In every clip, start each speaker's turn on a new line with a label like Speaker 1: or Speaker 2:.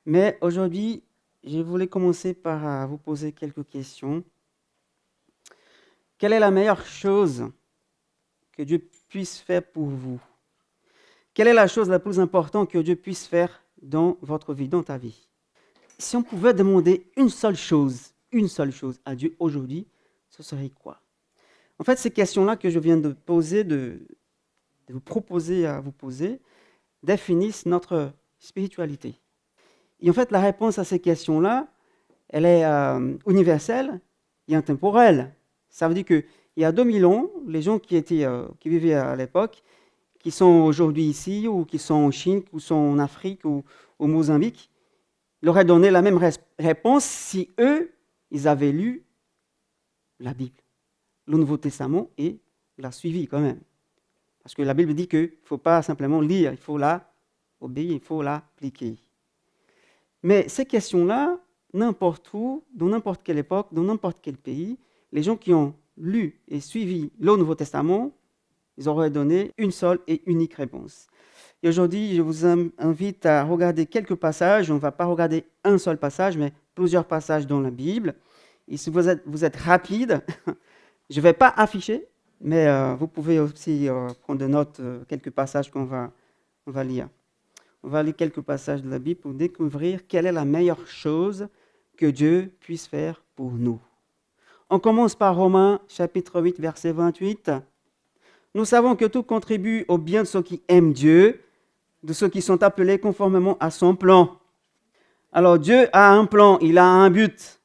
Speaker 1: Mais aujourd'hui, je voulais commencer par vous poser quelques questions. Quelle est la meilleure chose que Dieu puisse faire pour vous? Quelle est la chose la plus importante que Dieu puisse faire dans votre vie, dans ta vie? Si on pouvait demander une seule chose à Dieu aujourd'hui, ce serait quoi? En fait, ces questions-là que je viens de poser, de vous proposer à vous poser, définissent notre spiritualité. Et en fait, la réponse à ces questions-là, elle est universelle et intemporelle. Ça veut dire qu'il y a 2000 ans, les gens qui vivaient à l'époque, qui sont aujourd'hui ici, ou qui sont en Chine, ou sont en Afrique, ou au Mozambique, ils auraient donné la même réponse si eux, ils avaient lu la Bible, le Nouveau Testament, et l'a suivi quand même. Parce que la Bible dit qu'il ne faut pas simplement lire, il faut la obéir, il faut l'appliquer. Mais ces questions-là, n'importe où, dans n'importe quelle époque, dans n'importe quel pays, les gens qui ont lu et suivi le Nouveau Testament, ils auraient donné une seule et unique réponse. Et aujourd'hui, je vous invite à regarder quelques passages. On ne va pas regarder un seul passage, mais plusieurs passages dans la Bible. Et si vous êtes rapide, je ne vais pas afficher, mais vous pouvez aussi prendre de notes quelques passages on va lire. On va lire quelques passages de la Bible pour découvrir quelle est la meilleure chose que Dieu puisse faire pour nous. On commence par Romains chapitre 8, verset 28. Nous savons que tout contribue au bien de ceux qui aiment Dieu, de ceux qui sont appelés conformément à son plan. Alors Dieu a un plan, il a un but.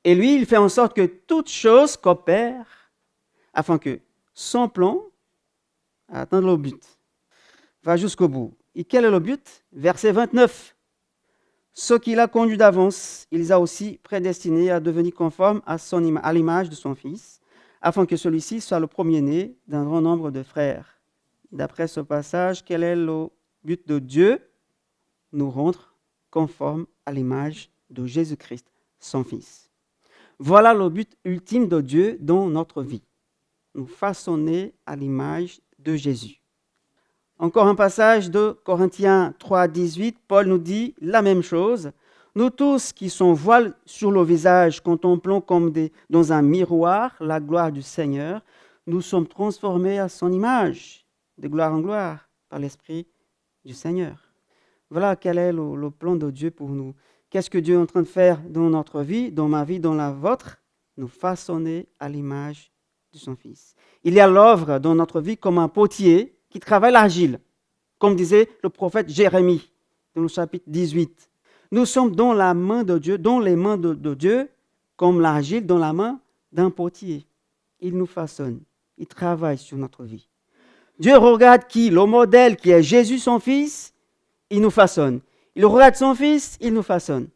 Speaker 1: Et lui, il fait en sorte que toute chose coopère afin que son plan atteigne le but, va jusqu'au bout. Et quel est le but? Verset 29. Ce qu'il a conduit d'avance, il les a aussi prédestinés à devenir conformes à l'image de son Fils, afin que celui-ci soit le premier-né d'un grand nombre de frères. D'après ce passage, quel est le but de Dieu? Nous rendre conformes à l'image de Jésus-Christ, son Fils. Voilà le but ultime de Dieu dans notre vie. Nous façonner à l'image de Jésus. Encore un passage de Corinthiens 3, 18, Paul nous dit la même chose. Nous tous qui sommes voiles sur le visage, contemplons comme dans un miroir la gloire du Seigneur, nous sommes transformés à son image, de gloire en gloire, par l'Esprit du Seigneur. Voilà quel est le plan de Dieu pour nous. Qu'est-ce que Dieu est en train de faire dans notre vie, dans ma vie, dans la vôtre? Nous façonner à l'image de son Fils. Il y a l'œuvre dans notre vie comme un potier qui travaille l'argile, comme disait le prophète Jérémie dans le chapitre 18. Nous sommes dans la main de Dieu, dans les mains de Dieu, comme l'argile dans la main d'un potier. Il nous façonne, il travaille sur notre vie. Dieu regarde qui? Le modèle qui est Jésus son Fils, il nous façonne. Il regarde son Fils, il nous façonne.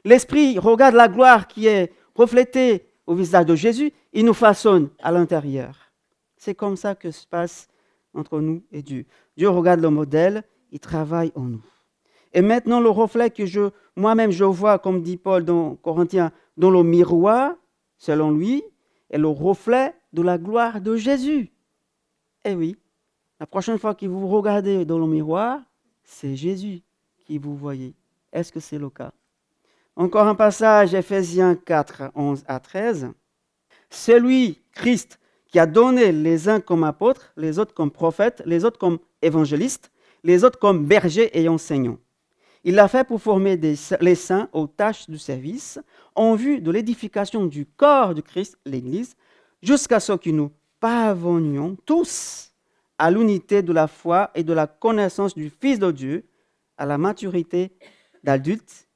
Speaker 1: L'Esprit regarde la gloire qui est reflétée au visage de Jésus, il nous façonne à l'intérieur. C'est comme ça que se passe entre nous et Dieu. Dieu regarde le modèle, il travaille en nous. Et maintenant, le reflet que moi-même je vois, comme dit Paul dans Corinthiens, dans le miroir, selon lui, est le reflet de la gloire de Jésus. Eh oui, la prochaine fois que vous regardez dans le miroir, c'est Jésus qui vous voyez. Est-ce que c'est le cas? Encore un passage, Ephésiens 4, 11 à 13. C'est lui, Christ, qui a donné les uns comme apôtres, les autres comme prophètes, les autres comme évangélistes, les autres comme bergers et enseignants. Il l'a fait pour former les saints aux tâches du service, en vue de l'édification du corps de Christ, l'Église, jusqu'à ce que nous parvenions tous à l'unité de la foi et de la connaissance du Fils de Dieu, à la maturité d'adulte,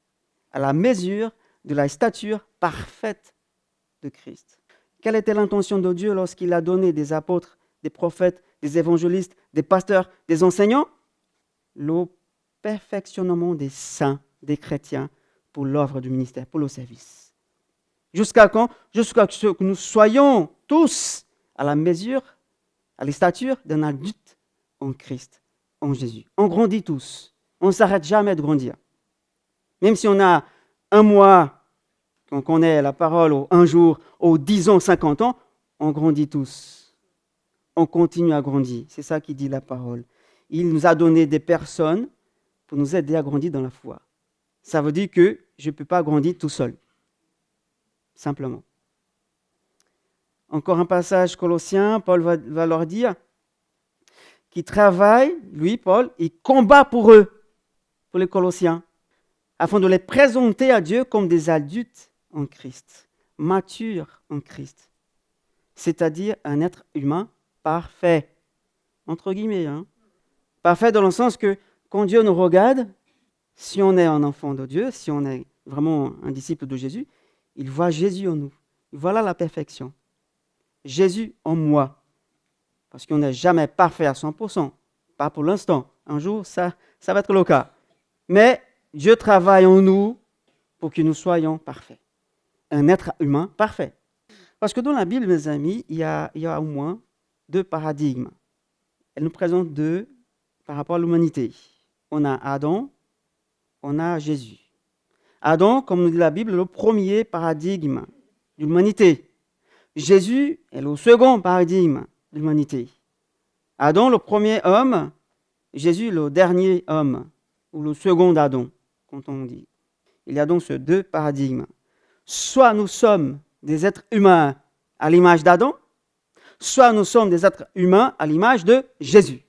Speaker 1: à la mesure de la stature parfaite de Christ. Quelle était l'intention de Dieu lorsqu'il a donné des apôtres, des prophètes, des évangélistes, des pasteurs, des enseignants? Le perfectionnement des saints, des chrétiens, pour l'œuvre du ministère, pour le service. Jusqu'à quand? Jusqu'à ce que nous soyons tous à la mesure, à la stature d'un adulte en Christ, en Jésus. On grandit tous. On ne s'arrête jamais de grandir. Même si on a un mois, qu'on connaît la parole, ou un jour, ou 10 ans, 50 ans, on grandit tous. On continue à grandir. C'est ça qui dit la parole. Il nous a donné des personnes pour nous aider à grandir dans la foi. Ça veut dire que je ne peux pas grandir tout seul. Simplement. Encore un passage Colossiens, Paul va leur dire qu'il travaille, lui, Paul, il combat pour eux, pour les Colossiens, afin de les présenter à Dieu comme des adultes en Christ, matures en Christ, c'est-à-dire un être humain parfait, entre guillemets. Parfait dans le sens que quand Dieu nous regarde, si on est un enfant de Dieu, si on est vraiment un disciple de Jésus, il voit Jésus en nous. Voilà la perfection. Jésus en moi. Parce qu'on n'est jamais parfait à 100%. Pas pour l'instant. Un jour, ça va être le cas. Mais Dieu travaille en nous pour que nous soyons parfaits. Un être humain parfait. Parce que dans la Bible, mes amis, il y a au moins 2 paradigmes. Elle nous présente 2 par rapport à l'humanité. On a Adam, on a Jésus. Adam, comme nous dit la Bible, est le premier paradigme de l'humanité. Jésus est le second paradigme de l'humanité. Adam, le premier homme, Jésus, le dernier homme, ou le second Adam, quand on dit. Il y a donc ces 2 paradigmes. Soit nous sommes des êtres humains à l'image d'Adam, soit nous sommes des êtres humains à l'image de Jésus.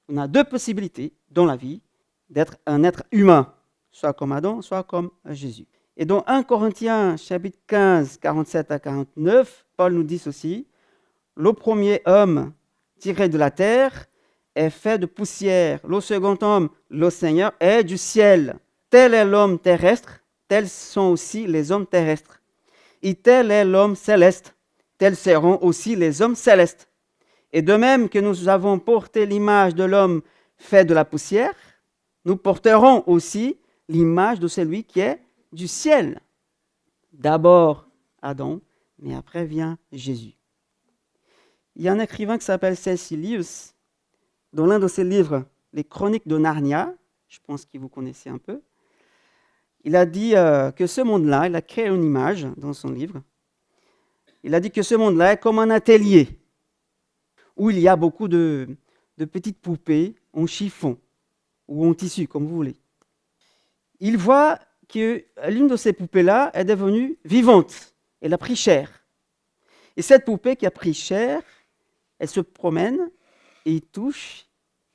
Speaker 1: On a 2 possibilités dans la vie d'être un être humain, soit comme Adam, soit comme Jésus. Et dans 1 Corinthiens, chapitre 15, 47 à 49, Paul nous dit ceci, « Le premier homme tiré de la terre est fait de poussière. Le second homme, le Seigneur, est du ciel. Tel est l'homme terrestre, tels sont aussi les hommes terrestres. Et tel est l'homme céleste, tels seront aussi les hommes célestes. Et de même que nous avons porté l'image de l'homme fait de la poussière, nous porterons aussi l'image de celui qui est du ciel. D'abord Adam, mais après vient Jésus. » Il y a un écrivain qui s'appelle C.S. Lewis, dans l'un de ses livres, Les Chroniques de Narnia, je pense que vous connaissez un peu, il a dit que ce monde-là, il a créé une image dans son livre, il a dit que ce monde-là est comme un atelier où il y a beaucoup de petites poupées en chiffon ou en tissu, comme vous voulez. Il voit que l'une de ces poupées-là est devenue vivante, elle a pris chair. Et cette poupée qui a pris chair, elle se promène et il touche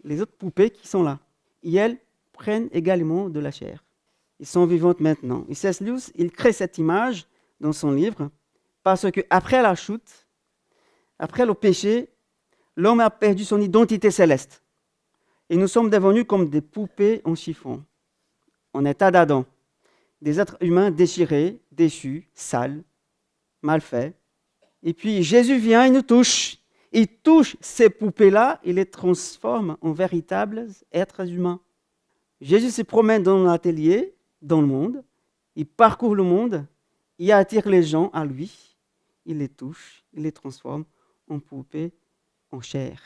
Speaker 1: les autres poupées qui sont là. Et elles prennent également de la chair. Ils sont vivantes maintenant. Et C.S. Lewis, il crée cette image dans son livre parce qu'après la chute, après le péché, l'homme a perdu son identité céleste. Et nous sommes devenus comme des poupées en chiffon, en état d'Adam. Des êtres humains déchirés, déchus, sales, mal faits. Et puis Jésus vient et nous touche. Il touche ces poupées-là, il les transforme en véritables êtres humains. Jésus se promène dans l'atelier, dans le monde, il parcourt le monde, il attire les gens à lui, il les touche, il les transforme en poupées, en chair.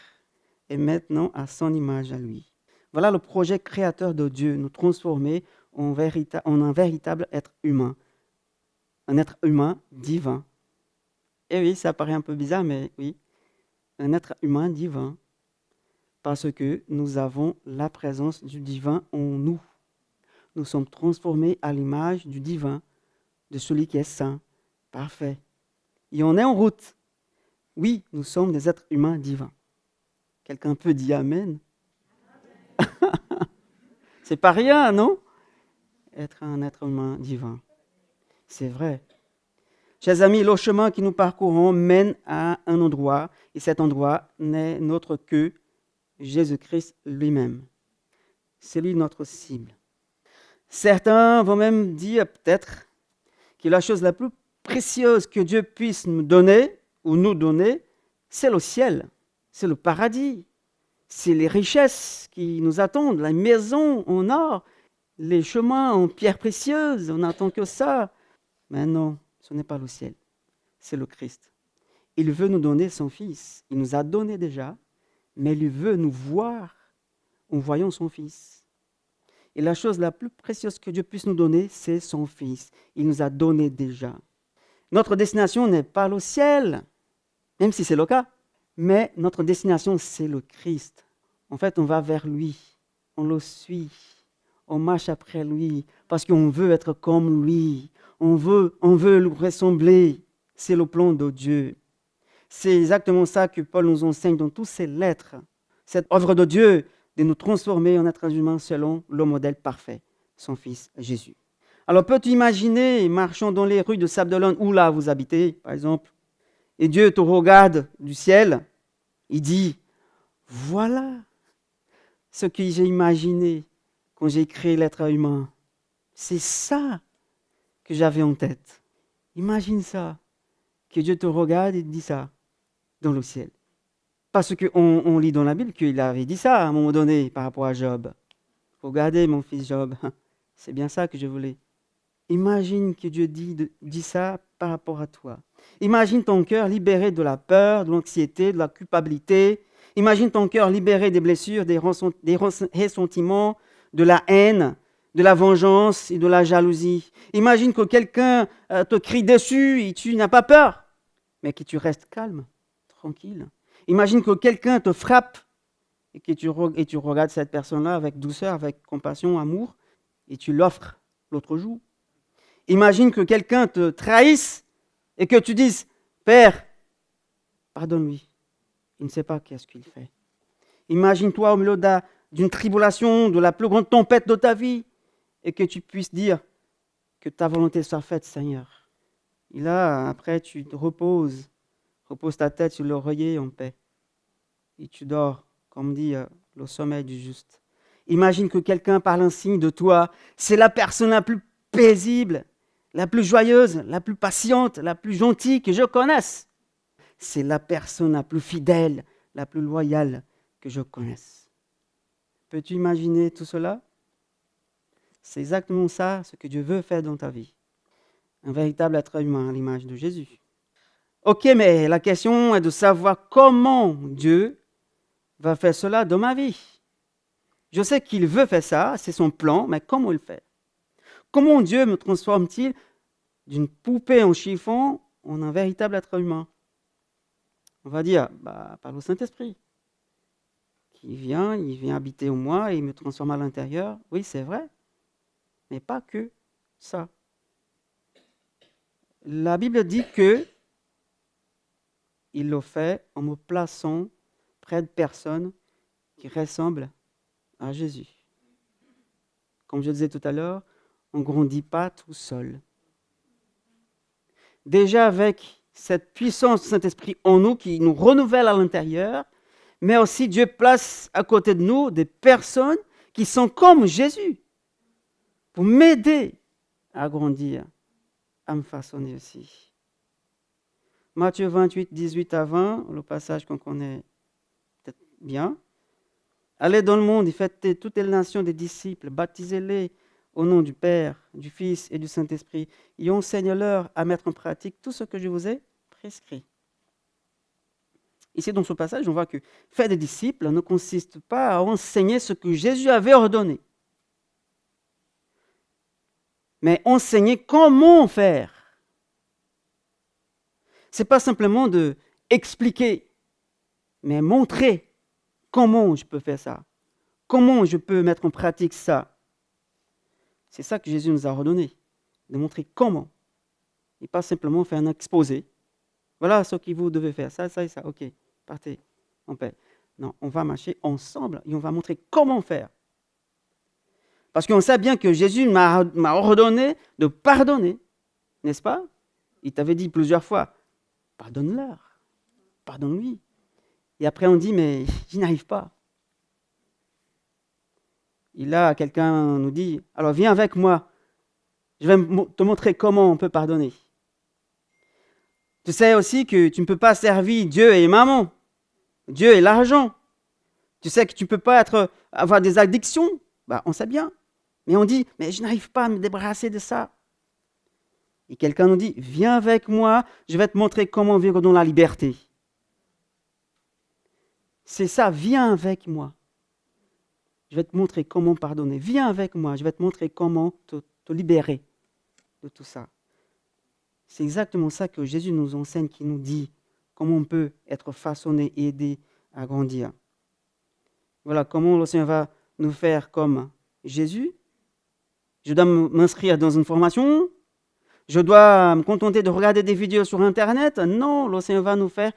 Speaker 1: Et maintenant à son image à lui. Voilà le projet créateur de Dieu, nous transformer en un véritable être humain. Un être humain divin. Et oui, ça paraît un peu bizarre, mais oui. Un être humain divin, parce que nous avons la présence du divin en nous. Nous sommes transformés à l'image du divin, de celui qui est saint, parfait. Et on est en route. Oui, nous sommes des êtres humains divins. Quelqu'un peut dire Amen? C'est pas rien, non? Être un être humain divin. C'est vrai. Chers amis, le chemin que nous parcourons mène à un endroit, et cet endroit n'est autre que Jésus-Christ lui-même. C'est lui notre cible. Certains vont même dire peut-être que la chose la plus précieuse que Dieu puisse nous donner, ou nous donner, c'est le ciel, c'est le paradis, c'est les richesses qui nous attendent, la maison en or, les chemins en pierres précieuses, on n'attend que ça. Mais non. Ce n'est pas le ciel, c'est le Christ. Il veut nous donner son Fils. Il nous a donné déjà, mais il veut nous voir en voyant son Fils. Et la chose la plus précieuse que Dieu puisse nous donner, c'est son Fils. Il nous a donné déjà. Notre destination n'est pas le ciel, même si c'est le cas, mais notre destination, c'est le Christ. En fait, on va vers lui, on le suit, On marche après lui parce qu'on veut être comme lui. On veut lui ressembler. C'est le plan de Dieu. C'est exactement ça que Paul nous enseigne dans toutes ses lettres. Cette œuvre de Dieu de nous transformer en êtres humains selon le modèle parfait, son Fils Jésus. Alors peux-tu imaginer, marchant dans les rues de Sable-d'Olonne, où là vous habitez, par exemple, et Dieu te regarde du ciel, il dit, voilà ce que j'ai imaginé quand j'ai créé l'être humain. C'est ça que j'avais en tête. Imagine ça, que Dieu te regarde et te dit ça dans le ciel. Parce qu'on lit dans la Bible qu'il avait dit ça à un moment donné par rapport à Job. Regardez mon fils Job, c'est bien ça que je voulais. Imagine que Dieu dit ça par rapport à toi. Imagine ton cœur libéré de la peur, de l'anxiété, de la culpabilité. Imagine ton cœur libéré des blessures, des ressentiments, de la haine, de la vengeance et de la jalousie. Imagine que quelqu'un te crie dessus et tu n'as pas peur, mais que tu restes calme, tranquille. Imagine que quelqu'un te frappe et que tu regardes cette personne-là avec douceur, avec compassion, amour, et tu l'offres l'autre jour. Imagine que quelqu'un te trahisse et que tu dises « Père, pardonne-lui, il ne sait pas qu'est-ce qu'il fait. » Imagine-toi au milieu d'une tribulation, de la plus grande tempête de ta vie, et que tu puisses dire que ta volonté soit faite, Seigneur. Et là, après, tu te reposes ta tête sur l'oreiller en paix. Et tu dors, comme dit le sommeil du juste. Imagine que quelqu'un parle ainsi de toi. C'est la personne la plus paisible, la plus joyeuse, la plus patiente, la plus gentille que je connaisse. C'est la personne la plus fidèle, la plus loyale que je connaisse. Peux-tu imaginer tout cela? C'est exactement ça, ce que Dieu veut faire dans ta vie. Un véritable être humain à l'image de Jésus. Ok, mais la question est de savoir comment Dieu va faire cela dans ma vie. Je sais qu'il veut faire ça, c'est son plan, mais comment il fait? Comment Dieu me transforme-t-il d'une poupée en chiffon en un véritable être humain? On va dire, par le Saint-Esprit. Il vient habiter en moi et il me transforme à l'intérieur. Oui, c'est vrai, mais pas que ça. La Bible dit que il le fait en me plaçant près de personnes qui ressemblent à Jésus. Comme je disais tout à l'heure, on ne grandit pas tout seul. Déjà avec cette puissance du Saint-Esprit en nous qui nous renouvelle à l'intérieur, mais aussi Dieu place à côté de nous des personnes qui sont comme Jésus pour m'aider à grandir, à me façonner aussi. Matthieu 28, 18 à 20, le passage qu'on connaît peut-être bien. Allez dans le monde et faites toutes les nations des disciples, baptisez-les au nom du Père, du Fils et du Saint-Esprit, et enseignez-leur à mettre en pratique tout ce que je vous ai prescrit. Ici, dans ce passage, on voit que faire des disciples ne consiste pas à enseigner ce que Jésus avait ordonné, mais enseigner comment faire. Ce n'est pas simplement de expliquer, mais montrer comment je peux faire ça, comment je peux mettre en pratique ça. C'est ça que Jésus nous a ordonné, de montrer comment, et pas simplement faire un exposé. Voilà ce que vous devez faire, ça et ça, ok, partez, en paix. Non, on va marcher ensemble et on va montrer comment faire. Parce qu'on sait bien que Jésus m'a ordonné de pardonner, n'est-ce pas? Il t'avait dit plusieurs fois, pardonne-leur, pardonne-lui. Et après on dit, mais j'y n'arrive pas. Et là, quelqu'un nous dit, alors viens avec moi, je vais te montrer comment on peut pardonner. Tu sais aussi que tu ne peux pas servir Dieu et maman, Dieu et l'argent. Tu sais que tu ne peux pas avoir des addictions, on sait bien. Mais on dit, mais je n'arrive pas à me débarrasser de ça. Et quelqu'un nous dit, viens avec moi, je vais te montrer comment vivre dans la liberté. C'est ça, viens avec moi. Je vais te montrer comment pardonner. Viens avec moi, je vais te montrer comment te libérer de tout ça. C'est exactement ça que Jésus nous enseigne, qui nous dit comment on peut être façonné et aidé à grandir. Voilà comment le Seigneur va nous faire comme Jésus, Je dois m'inscrire dans une formation? Je dois me contenter de regarder des vidéos sur Internet? Non, le Seigneur va nous faire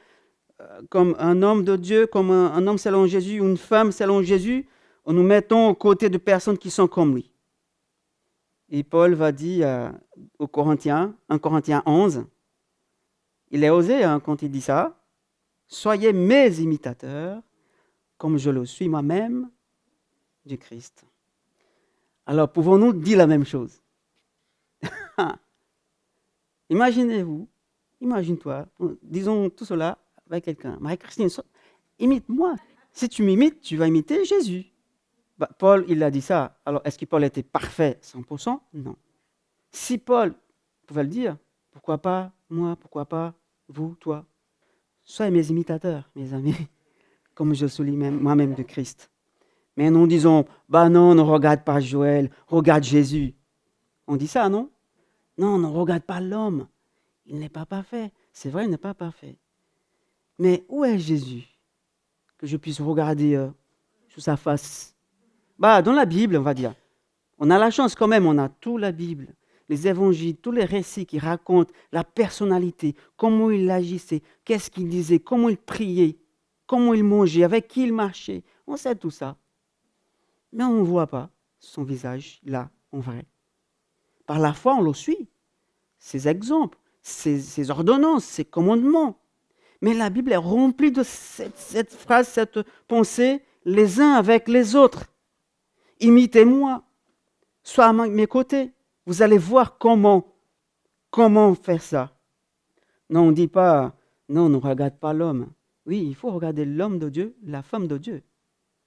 Speaker 1: comme un homme de Dieu, comme un homme selon Jésus, une femme selon Jésus, en nous mettant aux côtés de personnes qui sont comme lui. Et Paul va dire aux Corinthiens, 1 Corinthiens 11, il est osé quand il dit ça, « Soyez mes imitateurs, comme je le suis moi-même du Christ. » Alors, pouvons-nous dire la même chose? Imaginez-vous, imagine-toi, disons tout cela avec quelqu'un. Marie-Christine, imite-moi. Si tu m'imites, tu vas imiter Jésus. Paul, il a dit ça. Alors, est-ce que Paul était parfait 100%? Non. Si Paul pouvait le dire, pourquoi pas moi, pourquoi pas vous, toi? Soyez mes imitateurs, mes amis, comme je suis moi-même de Christ. Mais nous disons, non, ne regarde pas Joël, regarde Jésus. On dit ça, non? Non, ne regarde pas l'homme. Il n'est pas parfait. C'est vrai, il n'est pas parfait. Mais où est Jésus? Que je puisse regarder sous sa face. Dans la Bible, on va dire. On a la chance quand même, on a toute la Bible, les évangiles, tous les récits qui racontent la personnalité, comment il agissait, qu'est-ce qu'il disait, comment il priait, comment il mangeait, avec qui il marchait. On sait tout ça. Mais on ne voit pas son visage là, en vrai. Par la foi, on le suit. Ses exemples, ses ordonnances, ses commandements. Mais la Bible est remplie de cette phrase, cette pensée, les uns avec les autres. Imitez-moi, sois à mes côtés. Vous allez voir comment faire ça. Non, on ne dit pas, non, ne regarde pas l'homme. Oui, il faut regarder l'homme de Dieu, la femme de Dieu.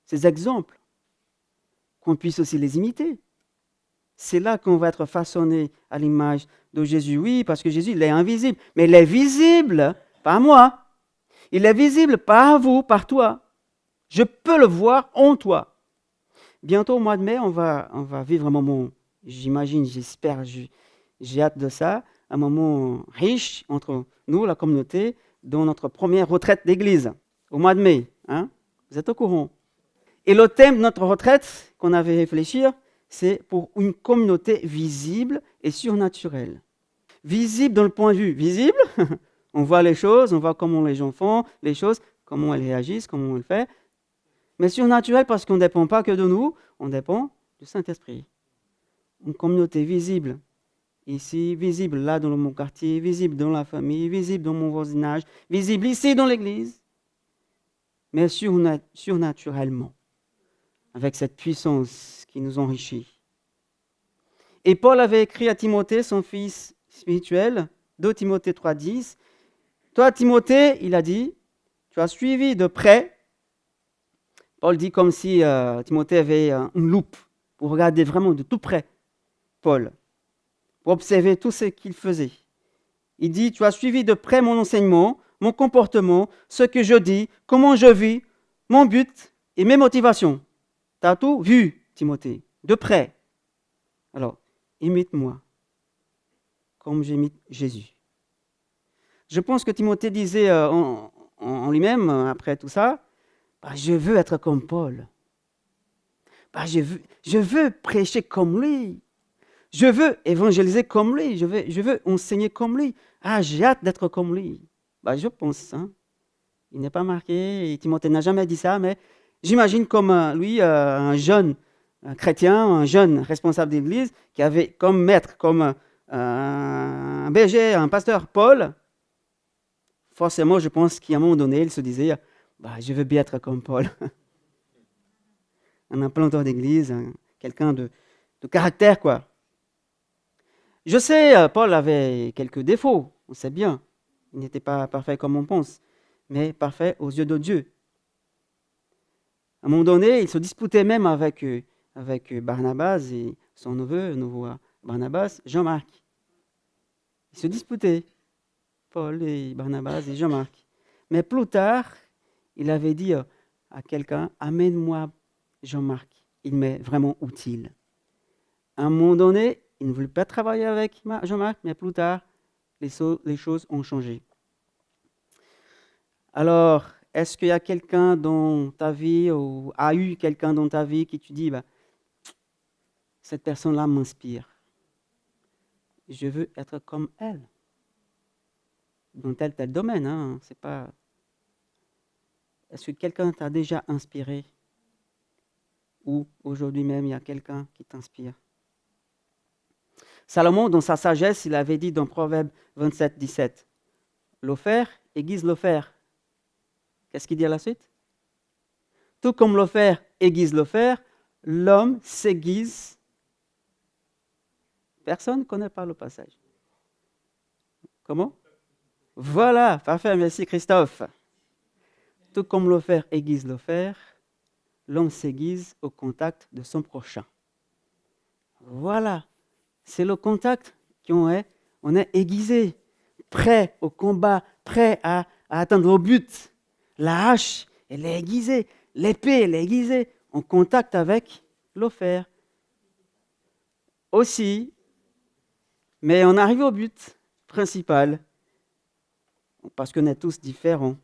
Speaker 1: Ces exemples, qu'on puisse aussi les imiter. C'est là qu'on va être façonné à l'image de Jésus. Oui, parce que Jésus, il est invisible. Mais il est visible par moi. Il est visible par vous, par toi. Je peux le voir en toi. Bientôt, au mois de mai, on va vivre un moment, j'imagine, j'espère, j'ai hâte de ça, un moment riche entre nous, la communauté, dans notre première retraite d'église, au mois de mai. Hein? Vous êtes au courant? Et le thème de notre retraite, qu'on avait réfléchi, c'est pour une communauté visible et surnaturelle. Visible dans le point de vue visible, on voit les choses, on voit comment les gens font les choses, comment elles réagissent, comment elles font. Mais surnaturel parce qu'on ne dépend pas que de nous, on dépend du Saint-Esprit. Une communauté visible ici, visible là dans mon quartier, visible dans la famille, visible dans mon voisinage, visible ici dans l'église, mais surnaturellement, avec cette puissance qui nous enrichit. Et Paul avait écrit à Timothée, son fils spirituel, 2 Timothée 3,10. Toi, Timothée, il a dit, tu as suivi de près. Paul dit comme si Timothée avait une loupe pour regarder vraiment de tout près Paul, pour observer tout ce qu'il faisait. Il dit, tu as suivi de près mon enseignement, mon comportement, ce que je dis, comment je vis, mon but et mes motivations. Tu as tout vu, Timothée, de près. Alors, imite-moi, comme j'imite Jésus. Je pense que Timothée disait en lui-même, après tout ça, je veux être comme Paul. Je veux prêcher comme lui. Je veux évangéliser comme lui. Je veux enseigner comme lui. J'ai hâte d'être comme lui. Je pense. Il n'est pas marqué. Timothée n'a jamais dit ça, mais j'imagine comme lui, un jeune chrétien, un jeune responsable d'église, qui avait comme maître, comme un berger, un pasteur, Paul. Forcément, je pense qu'à un moment donné, il se disait, je veux bien être comme Paul. Un implanteur d'église, quelqu'un de caractère, quoi. Je sais, Paul avait quelques défauts, on sait bien. Il n'était pas parfait comme on pense, mais parfait aux yeux de Dieu. À un moment donné, il se disputait même avec Barnabas et son neveu Barnabas, Jean-Marc. Ils se disputaient, Paul et Barnabas et Jean-Marc. Mais plus tard, il avait dit à quelqu'un, amène-moi Jean-Marc, il m'est vraiment utile. À un moment donné, il ne voulait pas travailler avec Jean-Marc, mais plus tard, les choses ont changé. Alors, est-ce qu'il y a quelqu'un dans ta vie, ou a eu quelqu'un dans ta vie qui te dit, cette personne-là m'inspire. Je veux être comme elle. Dans tel domaine, hein, c'est pas... Est-ce que quelqu'un t'a déjà inspiré? Ou aujourd'hui même, il y a quelqu'un qui t'inspire? Salomon, dans sa sagesse, il avait dit dans Proverbe 27, 17, l'offert aiguise l'offert. Qu'est-ce qu'il dit à la suite? Tout comme l'offert aiguise l'offert, l'homme s'aiguise. Personne ne connaît pas le passage. Comment? Voilà, parfait, merci Christophe. Tout comme l'offert aiguise l'offert, l'homme s'aiguise au contact de son prochain. Voilà, c'est le contact qu'on est. On est aiguisé, prêt au combat, prêt à atteindre au but. La hache, elle est aiguisée. L'épée, elle est aiguisée. En contact avec l'offert. Aussi, mais on arrive au but principal, parce qu'on est tous différents.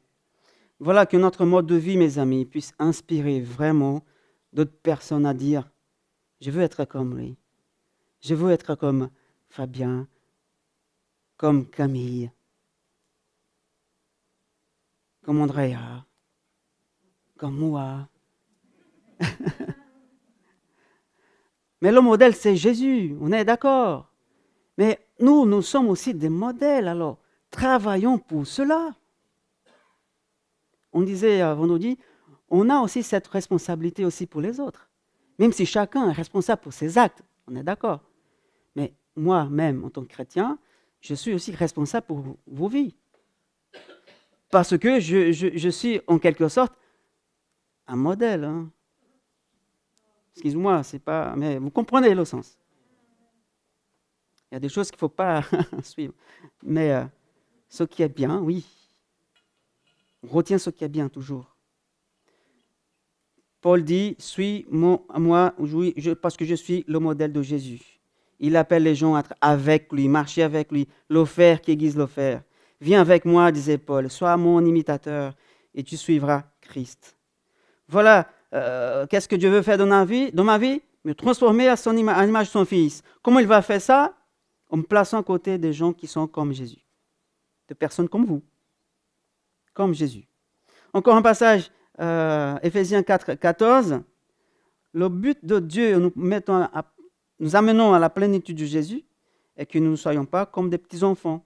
Speaker 1: Voilà que notre mode de vie, mes amis, puisse inspirer vraiment d'autres personnes à dire « Je veux être comme lui. Je veux être comme Fabien, comme Camille, comme Andrea, comme moi. » Mais le modèle, c'est Jésus, on est d'accord. Mais nous sommes aussi des modèles, alors travaillons pour cela. On disait vendredi, on a aussi cette responsabilité aussi pour les autres. Même si chacun est responsable pour ses actes, on est d'accord. Mais moi-même, en tant que chrétien, je suis aussi responsable pour vos vies. Parce que je suis en quelque sorte un modèle. Hein. Excuse-moi, c'est pas... Mais vous comprenez le sens. Il y a des choses qu'il ne faut pas suivre. Mais ce qui est bien, oui. On retient ce qui est bien toujours. Paul dit, moi, parce que je suis le modèle de Jésus. Il appelle les gens à être avec lui, marcher avec lui, l'offert qui aiguise l'offert. Viens avec moi, disait Paul, sois mon imitateur et tu suivras Christ. Voilà, qu'est-ce que Dieu veut faire dans ma vie? Me transformer à l'image de son Fils. Comment il va faire ça? En me plaçant à côté des gens qui sont comme Jésus. De personnes comme vous. Comme Jésus. Encore un passage, Éphésiens 4, 14. Le but de Dieu, nous amenons à la plénitude de Jésus, est que nous ne soyons pas comme des petits-enfants,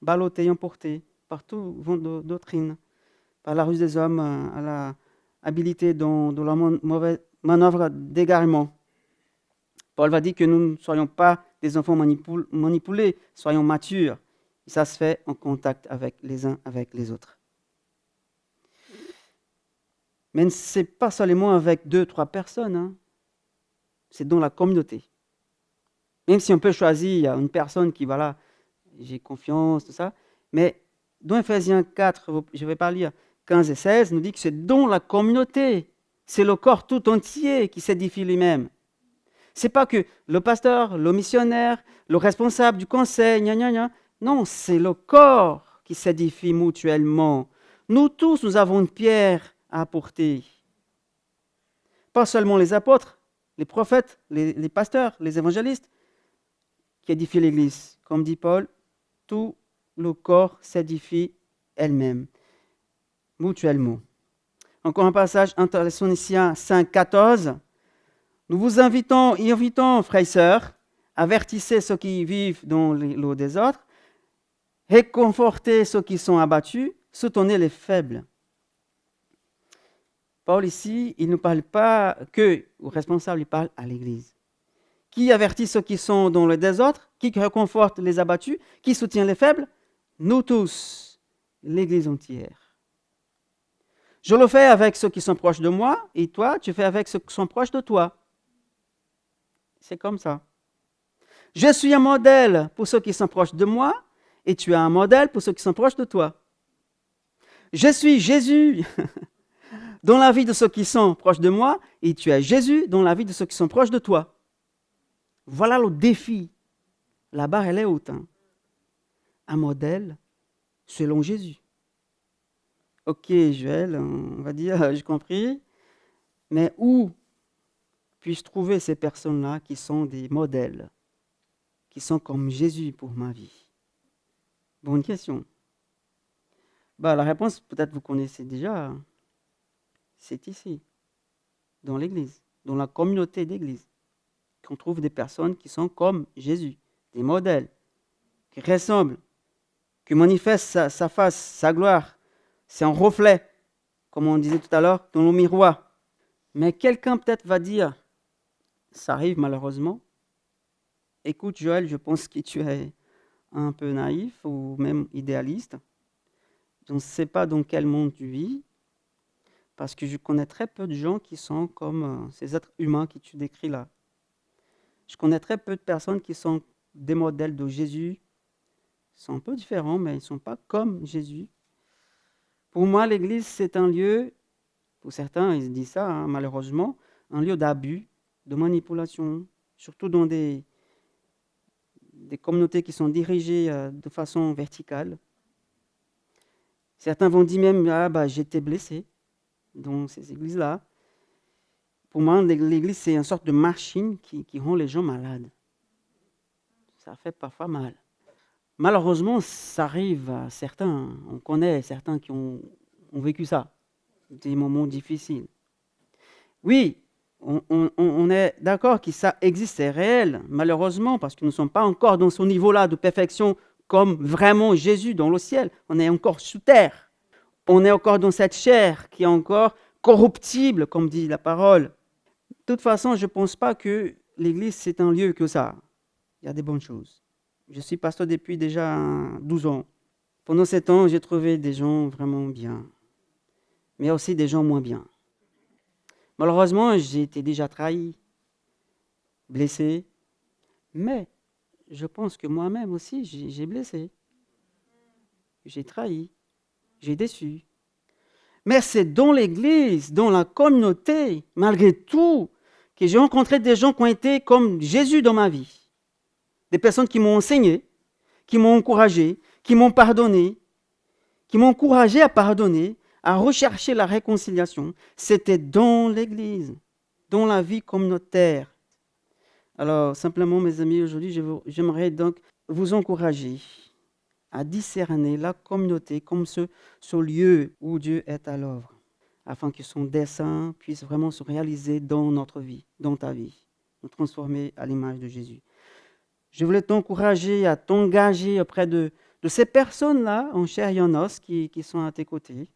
Speaker 1: ballottés, emportés par tout vent de doctrine, par la ruse des hommes, à la habilité dans la mauvaise manœuvre d'égarement. Paul va dire que nous ne soyons pas des enfants manipulés, soyons matures. Et ça se fait en contact avec les uns avec les autres. Mais ce n'est pas seulement avec 2-3 personnes, hein. C'est dans la communauté. Même si on peut choisir une personne qui, voilà, j'ai confiance, tout ça, mais dans Ephésiens 4, je ne vais pas lire, 15 et 16, nous dit que c'est dans la communauté, c'est le corps tout entier qui s'édifie lui-même. Ce n'est pas que le pasteur, le missionnaire, le responsable du conseil, non, c'est le corps qui s'édifie mutuellement. Nous tous, nous avons une pierre à apporter. Pas seulement les apôtres, les prophètes, les pasteurs, les évangélistes qui édifient l'Église. Comme dit Paul, tout le corps s'édifie elle-même, mutuellement. Encore un passage, 1 Thessaloniciens 5, 14. Nous vous invitons, frères et sœurs, avertissez ceux qui vivent dans l'eau des autres, réconfortez ceux qui sont abattus, soutenez les faibles. Paul ici, il ne parle pas que aux responsables, il parle à l'Église. Qui avertit ceux qui sont dans le désordre? Qui réconforte les abattus? Qui soutient les faibles? Nous tous, l'Église entière. Je le fais avec ceux qui sont proches de moi, et toi, tu fais avec ceux qui sont proches de toi. C'est comme ça. Je suis un modèle pour ceux qui sont proches de moi, et tu es un modèle pour ceux qui sont proches de toi. Je suis Jésus dans la vie de ceux qui sont proches de moi, et tu es Jésus dans la vie de ceux qui sont proches de toi. Voilà le défi. La barre, elle est haute. Hein. Un modèle selon Jésus. Ok, Joël, on va dire, j'ai compris. Mais où puisse trouver ces personnes-là qui sont des modèles, qui sont comme Jésus pour ma vie? Bonne question. La réponse, peut-être vous connaissez déjà, c'est ici, dans l'Église, dans la communauté d'Église, qu'on trouve des personnes qui sont comme Jésus, des modèles, qui ressemblent, qui manifestent sa face, sa gloire. C'est un reflet, comme on disait tout à l'heure, dans le miroir. Mais quelqu'un peut-être va dire, ça arrive malheureusement, écoute Joël, je pense que tu es un peu naïf ou même idéaliste. Je ne sais pas dans quel monde tu vis, parce que je connais très peu de gens qui sont comme ces êtres humains que tu décris là. Je connais très peu de personnes qui sont des modèles de Jésus. Ils sont un peu différents, mais ils ne sont pas comme Jésus. Pour moi, l'Église, c'est un lieu, pour certains, ils disent ça, malheureusement, un lieu d'abus, de manipulation, surtout dans des communautés qui sont dirigées de façon verticale. Certains vont dire même, j'étais blessé dans ces églises-là. Pour moi, l'Église, c'est une sorte de machine qui rend les gens malades. Ça fait parfois mal. Malheureusement, ça arrive à certains. On connaît certains qui ont vécu ça, des moments difficiles. Oui, on est d'accord que ça existe, c'est réel, malheureusement, parce que nous ne sommes pas encore dans ce niveau-là de perfection comme vraiment Jésus dans le ciel. On est encore sous terre. On est encore dans cette chair qui est encore corruptible, comme dit la parole. De toute façon, je ne pense pas que l'Église, c'est un lieu que ça. Il y a des bonnes choses. Je suis pasteur depuis déjà 12 ans. Pendant 7 ans, j'ai trouvé des gens vraiment bien, mais aussi des gens moins bien. Malheureusement, j'ai été déjà trahi, blessé, mais je pense que moi-même aussi, j'ai blessé. J'ai trahi, j'ai déçu. Mais c'est dans l'Église, dans la communauté, malgré tout, que j'ai rencontré des gens qui ont été comme Jésus dans ma vie. Des personnes qui m'ont enseigné, qui m'ont encouragé, qui m'ont pardonné, qui m'ont encouragé à pardonner, à rechercher la réconciliation. C'était dans l'Église, dans la vie communautaire. Alors, simplement, mes amis, aujourd'hui, j'aimerais donc vous encourager à discerner la communauté comme ce lieu où Dieu est à l'œuvre, afin que son dessein puisse vraiment se réaliser dans notre vie, dans ta vie, nous transformer à l'image de Jésus. Je voulais t'encourager à t'engager auprès de ces personnes-là, en chair et en os, qui sont à tes côtés,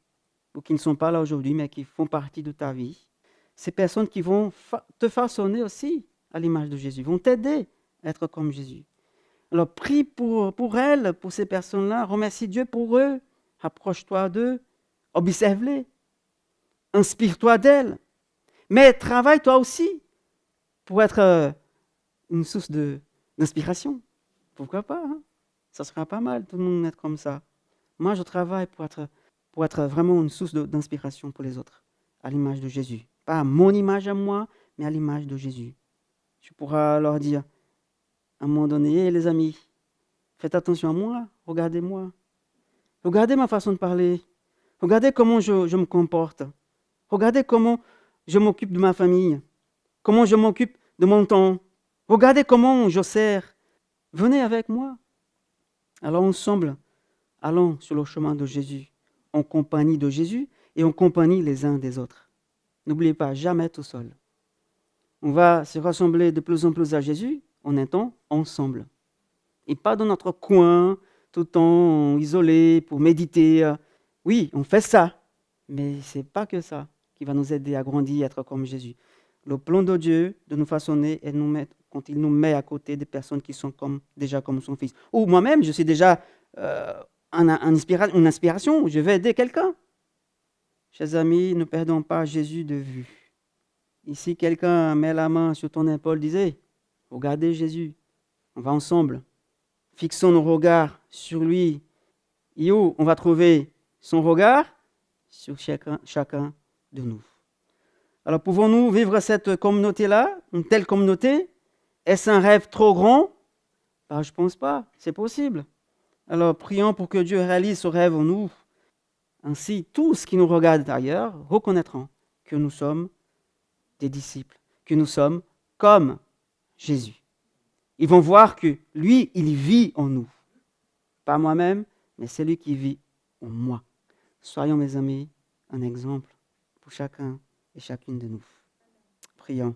Speaker 1: ou qui ne sont pas là aujourd'hui, mais qui font partie de ta vie. Ces personnes qui vont te façonner aussi à l'image de Jésus, vont t'aider à être comme Jésus. Alors prie pour elles, pour ces personnes-là, remercie Dieu pour eux, approche-toi d'eux, observe-les, inspire-toi d'elles, mais travaille toi aussi pour être une source d'inspiration. Pourquoi pas, Ça sera pas mal, tout le monde être comme ça. Moi, je travaille pour être vraiment une source d'inspiration pour les autres, à l'image de Jésus. Pas à mon image à moi, mais à l'image de Jésus. Tu pourras leur dire, à un moment donné, les amis, faites attention à moi, regardez-moi. Regardez ma façon de parler. Regardez comment je me comporte. Regardez comment je m'occupe de ma famille. Comment je m'occupe de mon temps. Regardez comment je sers. Venez avec moi. Alors ensemble, allons sur le chemin de Jésus, en compagnie de Jésus et en compagnie les uns des autres. N'oubliez pas, jamais tout seul. On va se rassembler de plus en plus à Jésus en étant ensemble. Et pas dans notre coin, tout le temps isolé pour méditer. Oui, on fait ça, mais ce n'est pas que ça qui va nous aider à grandir et être comme Jésus. Le plan de Dieu de nous façonner et nous mettre, quand il nous met à côté des personnes qui sont déjà comme son fils. Ou moi-même, je suis déjà une inspiration, je vais aider quelqu'un. Chers amis, ne perdons pas Jésus de vue. Ici, quelqu'un met la main sur ton épaule, disait, regardez Jésus, on va ensemble. Fixons nos regards sur lui. Et où on va trouver son regard? Sur chacun de nous. Alors, pouvons-nous vivre cette communauté-là, une telle communauté? Est-ce un rêve trop grand? Je ne pense pas, c'est possible. Alors, prions pour que Dieu réalise ce rêve en nous. Ainsi, tous qui nous regardent ailleurs reconnaîtront que nous sommes des disciples, que nous sommes comme Jésus. Ils vont voir que lui, il vit en nous. Pas moi-même, mais c'est lui qui vit en moi. Soyons, mes amis, un exemple pour chacun et chacune de nous. Prions.